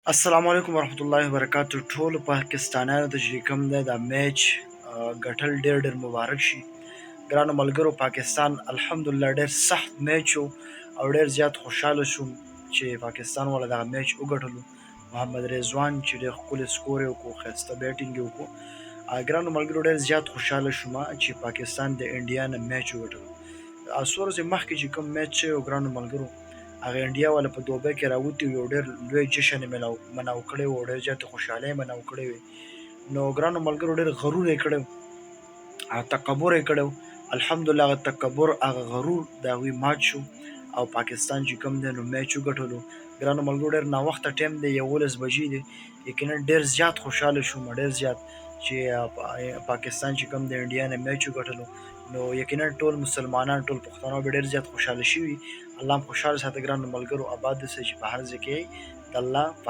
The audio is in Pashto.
السلام علیکم ورحمت الله وبرکاتو. ټول پاکستانیانو ته چې کوم دی دا میچ ګټل ډېر ډېر مبارک شي. ګرانو ملګرو، پاکستان الحمدلله ډېر سخت میچ و او ډېر زیات خوشحاله شوم چې پاکستان والا دغه میچ وګټلو. محمد رضوان چې ډېر ښکلی سکور یې وکړو، ښایسته بیټینګ یې وکړو. ګرانو ملګرو، ډېر زیات خوشحاله شوم چې پاکستان د انډیا نه میچ وګټلو. څو ورځې مخکې چې کوم میچ شوی و ګرانو ملګرو، هغه انډیا والا په دوبۍ کې راوتي و، یو ډېر لوی جشن یې مناو کړی و، ډېر زیاتې خوشحالۍ یې مناو کړې وې. نو ګرانو ملګرو، ډېر غرور یې کړی و، تکبر یې کړی و. الحمدلله هغه تکبر، هغه غرور د هغوی مات شو او پاکستان چې کوم دی نو میچ وګټلو. ګرانو ملګرو، ډېر ناوخته ټایم دی، 11 بجې دی. یقینا ډېر زیات خوشحاله شوم، ډېر زیات چې پاکستان چې کوم د انډیا نه میچ وګټلو. نو یقینا ټول مسلمانان، ټول پښتانه به ډېر زیات خوشحاله شوي. الله هم خوشحاله ساته ګرانو ملګرو، آباد اوسئ چې په هر ځای کې د الله په